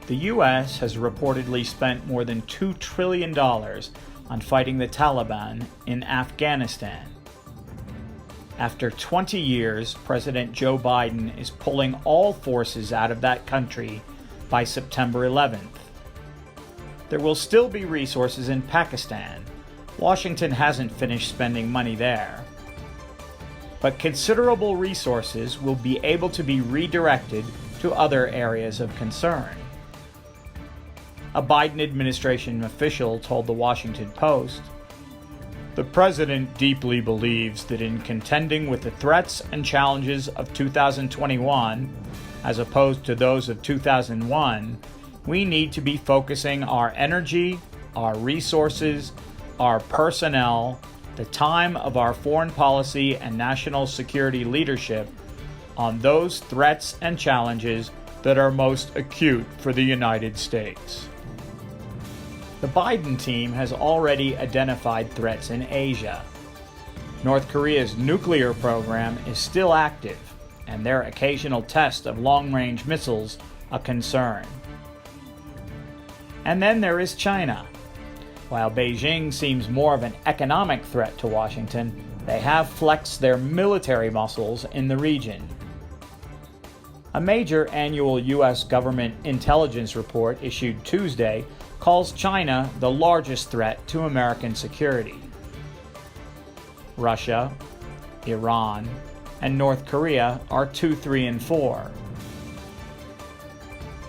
The U.S. has reportedly spent more than $2 trillion on fighting the Taliban in Afghanistan. After 20 years, President Joe Biden is pulling all forces out of that country by September 11th. There will still be resources in Pakistan. Washington hasn't finished spending money there. But considerable resources will be able to be redirected to other areas of concern. A Biden administration official told the Washington Post, "The president deeply believes that in contending with the threats and challenges of 2021, as opposed to those of 2001, we need to be focusing our energy, our resources, our personnel, the time of our foreign policy and national security leadership on those threats and challenges that are most acute for the United States." The Biden team has already identified threats in Asia. North Korea's nuclear program is still active, and their occasional test of long-range missiles a concern. And then there is China. While Beijing seems more of an economic threat to Washington, they have flexed their military muscles in the region. A major annual U.S. government intelligence report issued Tuesday calls China the largest threat to American security. Russia, Iran, and North Korea are 2, 3, and 4.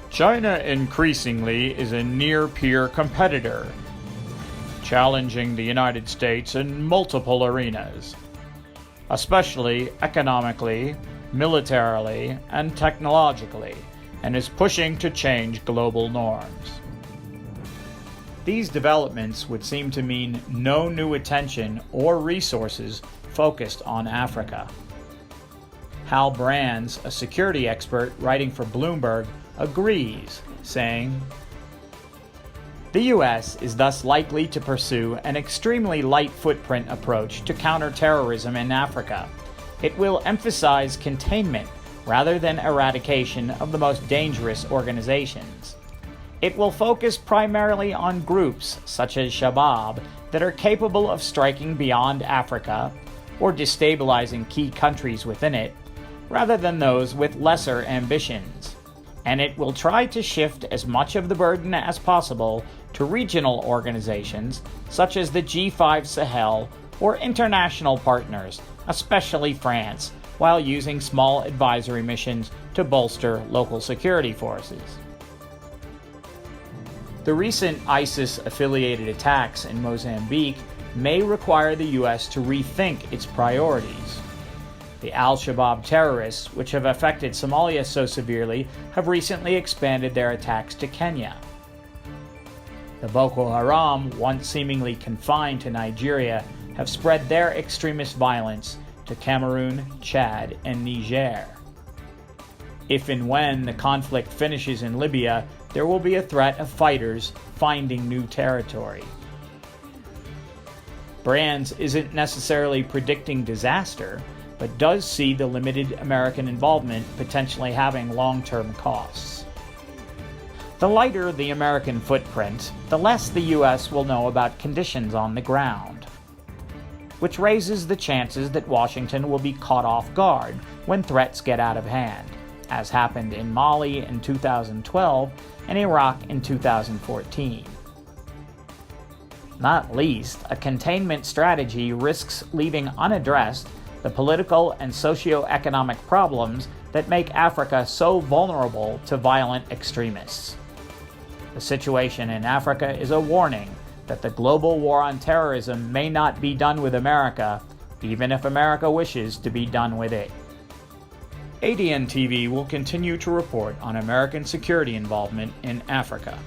China increasingly is a near-peer competitor, challenging the United States in multiple arenas, especially economically, militarily, and technologically, and is pushing to change global norms. These developments would seem to mean no new attention or resources focused on Africa. Hal Brands, a security expert writing for Bloomberg, agrees, saying, "The U.S. is thus likely to pursue an extremely light footprint approach to counterterrorism in Africa. It will emphasize containment rather than eradication of the most dangerous organizations. It will focus primarily on groups such as Shabab that are capable of striking beyond Africa or destabilizing key countries within it, rather than those with lesser ambitions. And it will try to shift as much of the burden as possible to regional organizations such as the G5 Sahel or international partners, especially France, while using small advisory missions to bolster local security forces." The recent ISIS-affiliated attacks in Mozambique may require the U.S. to rethink its priorities. The al-Shabaab terrorists, which have affected Somalia so severely, have recently expanded their attacks to Kenya. The Boko Haram, once seemingly confined to Nigeria, have spread their extremist violence to Cameroon, Chad, and Niger. If and when the conflict finishes in Libya, there will be a threat of fighters finding new territory. Brands isn't necessarily predicting disaster, but does see the limited American involvement potentially having long-term costs. The lighter the American footprint, the less the U.S. will know about conditions on the ground, which raises the chances that Washington will be caught off guard when threats get out of hand, as happened in Mali in 2012 and Iraq in 2014. Not least, a containment strategy risks leaving unaddressed the political and socio-economic problems that make Africa so vulnerable to violent extremists. The situation in Africa is a warning that the global war on terrorism may not be done with America, even if America wishes to be done with it. ADN TV will continue to report on American security involvement in Africa.